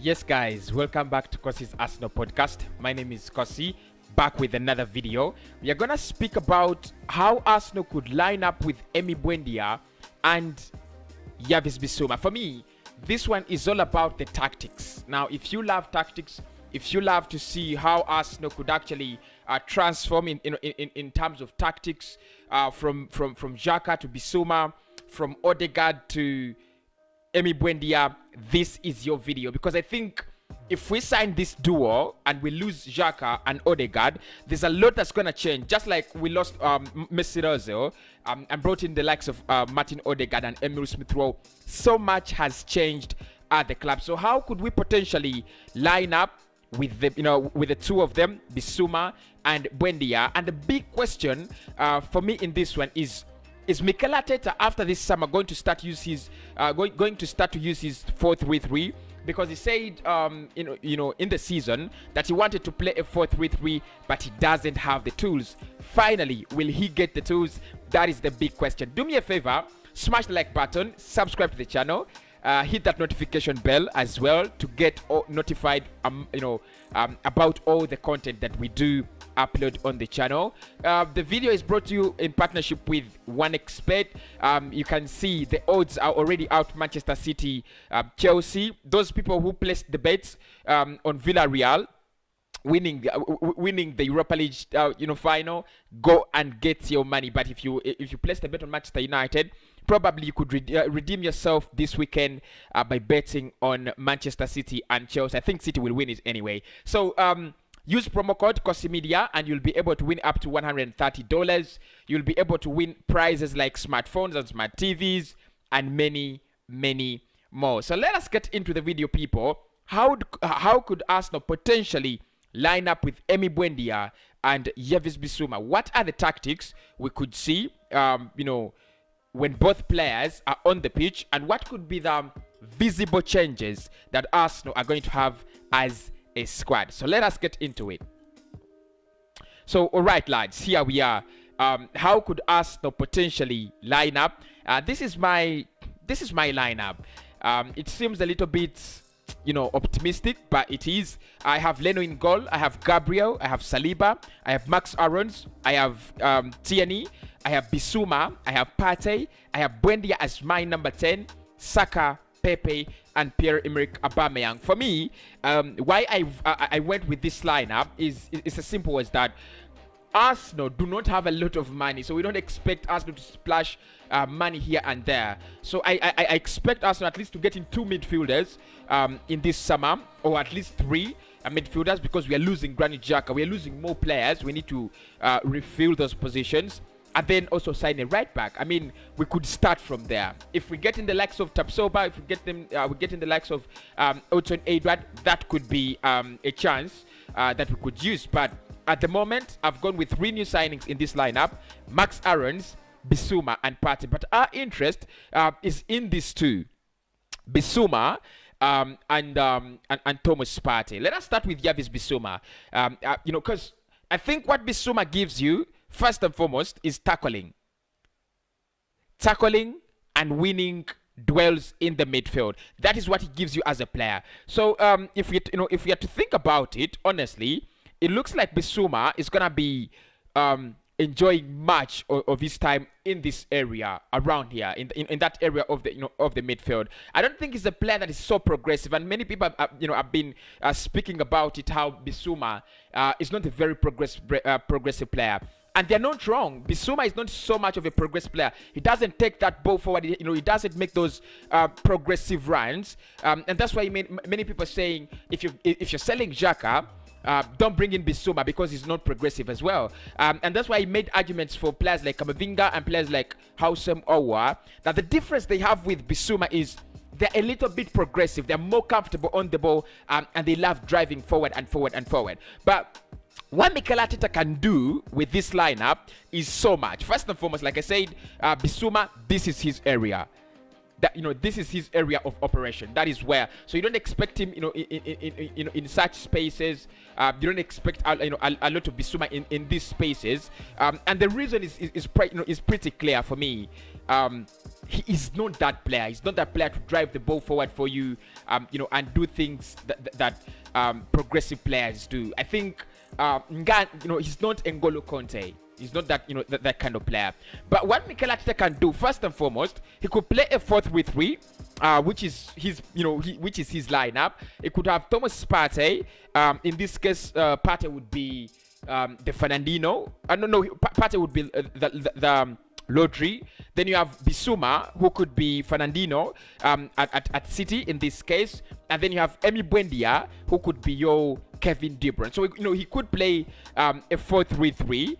Yes, guys, welcome back to Cossy's Arsenal podcast. My name is Cossy, back with another video. We are gonna speak about how Arsenal could line up with BUENDIA and BISSOUMA. For me, this one is all about the tactics. Now, if you love tactics, if you love to see how Arsenal could actually transform in terms of tactics, from Xhaka to BISSOUMA, from Odegaard to BUENDIA, this is your video, because I think if we sign this duo and we lose Xhaka and Odegaard, there's a lot that's gonna change. Just like we lost Messi Ozil and brought in the likes of Martin Odegaard and Emil Smith-Rowe, so much has changed at the club. So how could we potentially line up with the two of them, BISSOUMA and BUENDIA? And the big question for me in this one is Mikel Arteta after this summer going to start use his going to start to use his 4-3-3? Because he said in the season that he wanted to play a 4-3-3, but he doesn't have the tools. Finally, will he get the tools? That is the big question. Do me a favor, smash the like button, subscribe to the channel, hit that notification bell as well to get notified about all the content that we do upload on the channel. The video is brought to you in partnership with OneXpert. You can see the odds are already out. Manchester City, Chelsea, those people who placed the bets on Villarreal winning the Europa League final, go and get your money. But if you place the bet on Manchester United, probably you could redeem yourself this weekend by betting on Manchester City and Chelsea. I think City will win it anyway. So use promo code COSSYMedia and you'll be able to win up to $130. You'll be able to win prizes like smartphones and smart TVs and many, many more. So let us get into the video, people. How could Arsenal potentially line up with BUENDIA and BISSOUMA? What are the tactics we could see when both players are on the pitch, and what could be the visible changes that Arsenal are going to have as a squad? So let us get into it. So all right, lads, here we are. How could Arsenal potentially line up? This is my lineup. It seems a little bit optimistic, but it is. I have Leno in goal, I have Gabriel, I have Saliba, I have Max Aarons, I have Tierney, I have BISSOUMA, I have Partey, I have BUENDIA as my number 10, Saka, Pepe, and Pierre-Emerick Aubameyang. For me, why I went with this lineup is as simple as that. Arsenal do not have a lot of money, so we don't expect Arsenal to splash money here and there. So I expect Arsenal at least to get in 2 midfielders in this summer, or at least 3 midfielders, because we are losing Granit Xhaka. We are losing more players. We need to refill those positions. And then also sign a right back. I mean, we could start from there. If we get in the likes of Tapsoba, if we get them, we get in the likes of Oton Edward, that could be a chance that we could use. But at the moment, I've gone with 3 new signings in this lineup: Max Aarons, BISSOUMA, and Partey. But our interest is in these two, BISSOUMA and Thomas Partey. Let us start with BISSOUMA. Because I think what BISSOUMA gives you, first and foremost, is tackling and winning duels in the midfield. That is what he gives you as a player. So if we have to think about it honestly, it looks like BISSOUMA is gonna be enjoying much of his time in this area around here, in that area of the midfield. I don't think he's a player that is so progressive, and many people have been speaking about it, how BISSOUMA is not a very progressive player. And they're not wrong. BISSOUMA is not so much of a progressive player. He doesn't take that ball forward. He doesn't make those progressive runs. And that's why many people are saying, if you're selling Xhaka, don't bring in BISSOUMA, because he's not progressive as well. And that's why he made arguments for players like Kamavinga and players like Houssem Aouar, that the difference they have with BISSOUMA is they're a little bit progressive. They're more comfortable on the ball, and they love driving forward and forward and forward. But what Mikel Arteta can do with this lineup is so much. First and foremost, like I said, BISSOUMA, this is his area. This is his area of operation. That is where. So you don't expect him, in such spaces. You don't expect a lot of BISSOUMA in these spaces. And the reason is pretty clear for me. he is not that player. He's not that player to drive the ball forward for you, and do things that progressive players do. I think he's not N'Golo Conte. He's not that that kind of player. But what Mikel Arteta can do, first and foremost, he could play a 4-3-3, which is his which is his lineup. He could have Thomas Partey. In this case, Partey would be the Fernandinho. No, Partey would be the Rodri. Then you have Bissouma, who could be Fernandinho at City in this case. And then you have Emi Buendia, who could be your Kevin De Bruyne. So he could play a 4-3-3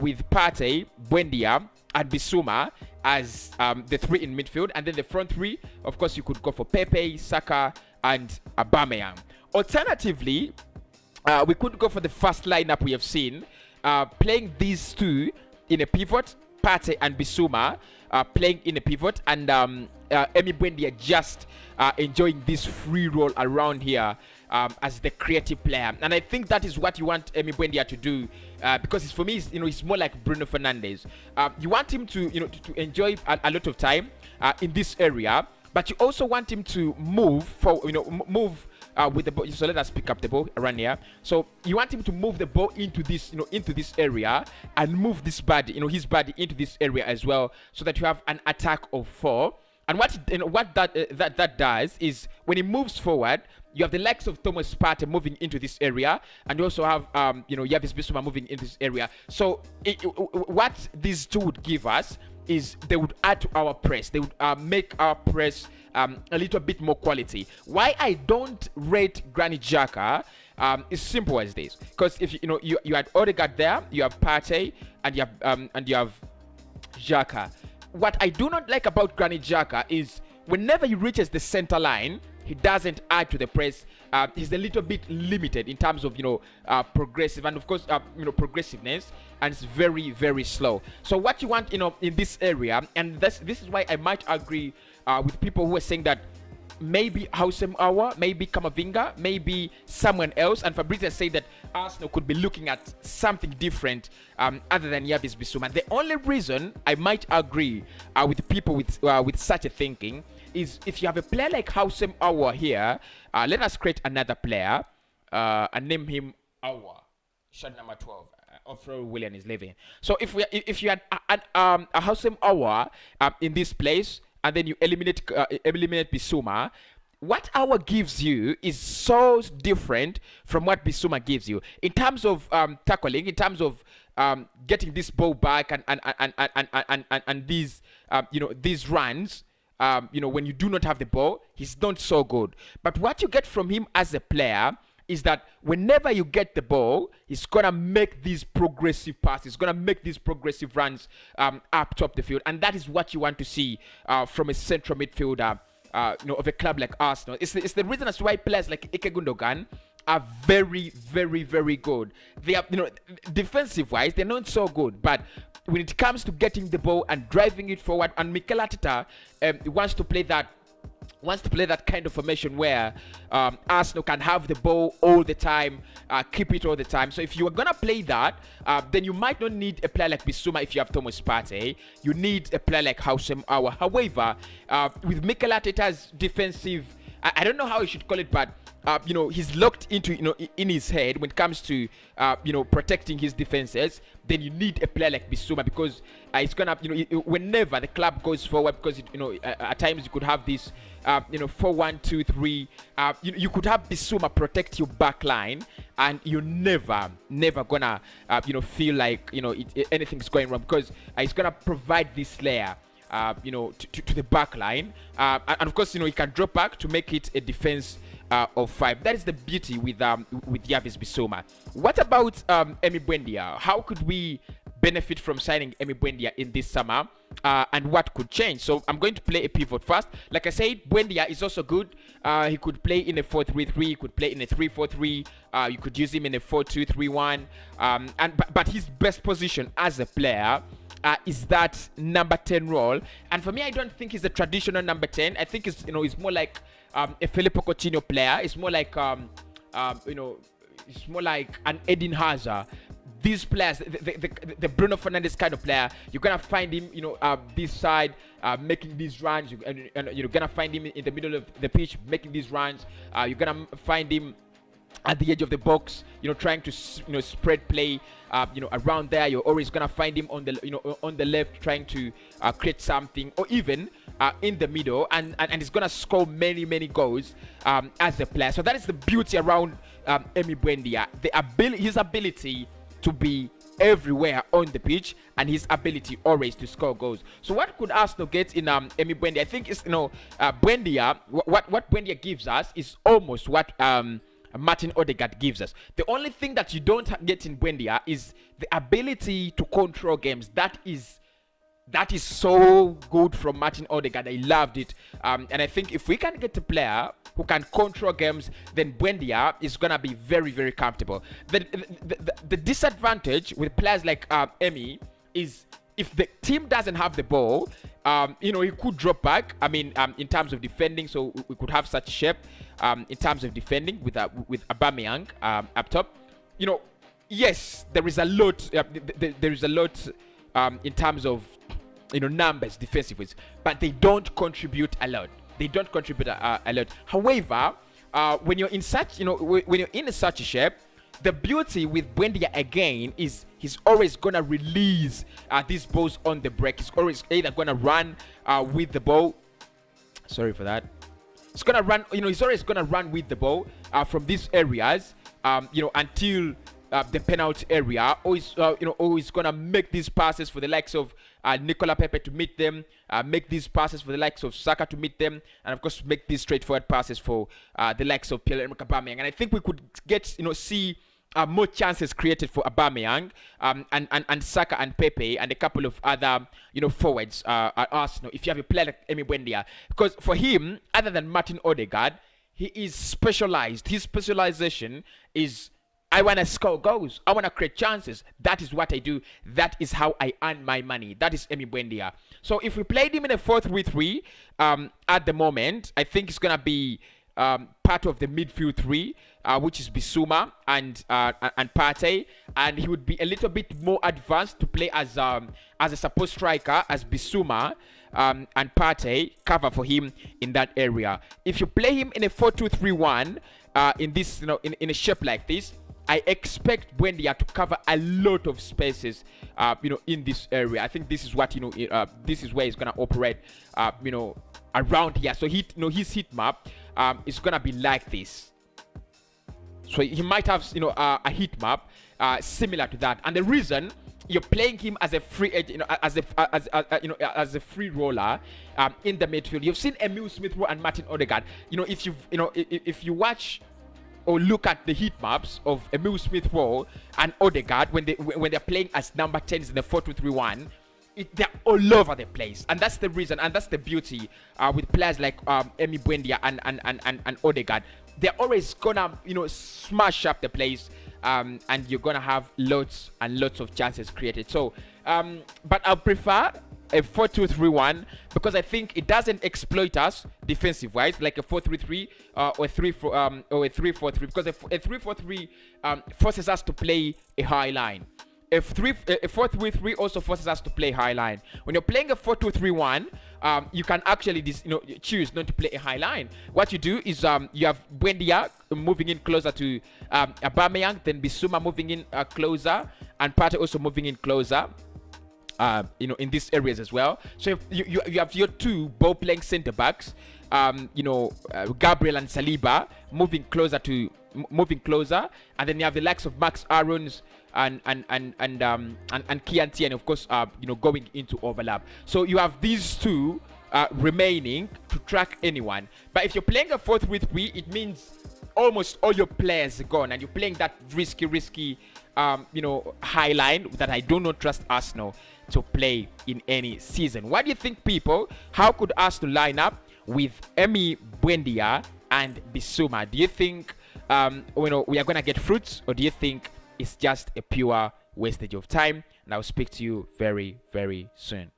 with Partey, Buendia, and Bissouma as the three in midfield. And then the front three, of course, you could go for Pepe, Xhaka, and Aubameyang. Alternatively, we could go for the first lineup we have seen, playing these two in a pivot, Partey and Bissouma playing in a pivot, and Emi Buendia just enjoying this free roll around here as the creative player. And I think that is what you want Emi Buendia to do, because for me, he's more like Bruno Fernandes. You want him to enjoy a lot of time in this area, but you also want him to move for move with the ball. So let us pick up the ball around here. So you want him to move the ball into this into this area, and move this body his body into this area as well, so that you have an attack of 4. And what that does is, when he moves forward, you have the likes of Thomas Partey moving into this area, and you also have Yavis Bissouma moving into this area. So what these two would give us is they would add to our press. They would make our press a little bit more quality. Why I don't rate Granit Xhaka is simple as this. Because if you had Odegaard there, you have Partey, and you have Xhaka. What I do not like about Granit Xhaka is, whenever he reaches the center line, he doesn't add to the press. He's a little bit limited in terms of progressive, and of course progressiveness, and it's very, very slow. So what you want in this area, and this is why I might agree with people who are saying that maybe Houssem Aouar, maybe Camavinga, maybe someone else, and Fabrizio said that Arsenal could be looking at something different other than Yavis Bissouma. The only reason I might agree with people with such a thinking is, if you have a player like Houssem Aouar here, let us create another player and name him Aouar, shot number 12. Alfredo William is leaving. So if you had a Houssem Aouar in this place, and then you eliminate Bissouma, what Aouar gives you is so different from what Bissouma gives you in terms of tackling, in terms of getting this ball back, and these these runs. When you do not have the ball, he's not so good. But what you get from him as a player is that whenever you get the ball, he's gonna make these progressive passes, he's gonna make these progressive runs up top the field, and that is what you want to see from a central midfielder of a club like Arsenal. It's the reason as to why players like Ike Gundogan are very, very, very good. They are, defensive wise, they're not so good, but when it comes to getting the ball and driving it forward, and Mikel Arteta wants to play that kind of formation where Arsenal can have the ball all the time, keep it all the time. So if you are gonna play that, then you might not need a player like Bissouma. If you have Thomas Partey, you need a player like Houssem Aouar. However, with Mikel Arteta's defensive, I don't know how you should call it, but he's locked into in his head when it comes to protecting his defenses. Then you need a player like Bissouma, because it's gonna whenever the club goes forward, because at times you could have this 4-1-2-3. You could have Bissouma protect your back line, and you're never gonna feel like anything's going wrong, because it's gonna provide this layer to the back line, and of course he can drop back to make it a defense of 5. That is the beauty with Yavis Bissouma. What about Emi Buendia? How could we benefit from signing Emi Buendia in this summer, and what could change? So I'm going to play a pivot first. Like I said, Buendia is also good. He could play in a 4-3-3, he could play in a 3-4-3, you could use him in a 4-2-3-1, but his best position as a player is that number 10 role. And for me, I don't think he's a traditional number 10. I think it's more like a Filippo Coutinho player. It's more like it's more like an Eden Hazard. these players, the Bruno Fernandes kind of player, you're gonna find him, this side, making these runs, and you're gonna find him in the middle of the pitch making these runs. You're gonna find him at the edge of the box, trying to spread play, around there. You're always gonna find him on the on the left, trying to create something, or even in the middle, and he's gonna score many goals as a player. So that is the beauty around Emi Buendia, his ability to be everywhere on the pitch, and his ability always to score goals. So what could Arsenal get in Emi Buendia? I think it's Buendia. What Buendia gives us is almost what Martin Odegaard gives us. The only thing that you don't get in Buendia is the ability to control games. That is so good from Martin Odegaard. I loved it, and I think if we can get a player who can control games, then Buendia is gonna be very comfortable. The disadvantage with players like Emi is if the team doesn't have the ball, he could drop back. I mean, in terms of defending, so we could have such shape in terms of defending with Aubameyang up top. Yes, there is a lot. There is a lot in terms of numbers defensively, but they don't contribute a lot. They don't contribute a lot. However, when you're in such when you're in such a shape, the beauty with Buendia again is he's always gonna release these balls on the break. He's always either gonna run with the ball. Sorry for that. He's gonna run. He's always gonna run with the ball from these areas. Until the penalty area, or he's gonna make these passes for the likes of Nicola Pepe to meet them, make these passes for the likes of Xhaka to meet them, and of course make these straightforward passes for the likes of Pierre-Emerick Aubameyang. And I think we could get see more chances created for Aubameyang and Xhaka and Pepe and a couple of other forwards at Arsenal if you have a player like Emi Buendia, because for him, other than Martin Odegaard, he is specialized. His specialization is, I want to score goals. I want to create chances. That is what I do. That is how I earn my money. That is Emi Buendia. So if we played him in a 4-3-3 at the moment, I think it's going to be part of the midfield three, which is Bissouma and Partey, and he would be a little bit more advanced to play as a support striker, as Bissouma and Partey cover for him in that area. If you play him in a 4-2-3-1 in this in a shape like this, I expect Buendia to cover a lot of spaces, in this area. I think this is what this is where he's gonna operate, around here. So his heat map is gonna be like this. So he might have a heat map similar to that. And the reason you're playing him as a free agent, as a free roller in the midfield. You've seen Emile Smith-Rowe and Martin Odegaard. If you watch or look at the heat maps of Emile Smith-Rowe and Odegaard when they're playing as number 10s in the 4-2-3-1, they're all over the place, and that's the reason, and that's the beauty with players like Emi Buendia and Odegaard. They're always gonna smash up the place, and you're gonna have lots and lots of chances created. So but I prefer a 4-2-3-1 because I think it doesn't exploit us defensive wise like a 4-3-3 or a 3-4-3, because a 3-4-3 forces us to play a high line. A 4-3-3 also forces us to play high line. When you're playing a 4-2-3-1, you can actually choose not to play a high line. What you do is you have Buendia moving in closer to Aubameyang, then Bissouma moving in closer, and Partey also moving in closer. In these areas as well. So you have your two ball-playing centre backs, Gabriel and Saliba moving closer, and then you have the likes of Max Aarons and Chianti, and of course going into overlap. So you have these two remaining to track anyone. But if you're playing a 4-3-3, it means almost all your players are gone, and you're playing that risky high line that I do not trust Arsenal to play in any season. What do you think, people? How could Arsenal line up with Emi Buendia and Bissouma? Do you think we are gonna get fruits, or do you think it's just a pure wastage of time? And I'll speak to you very, very soon.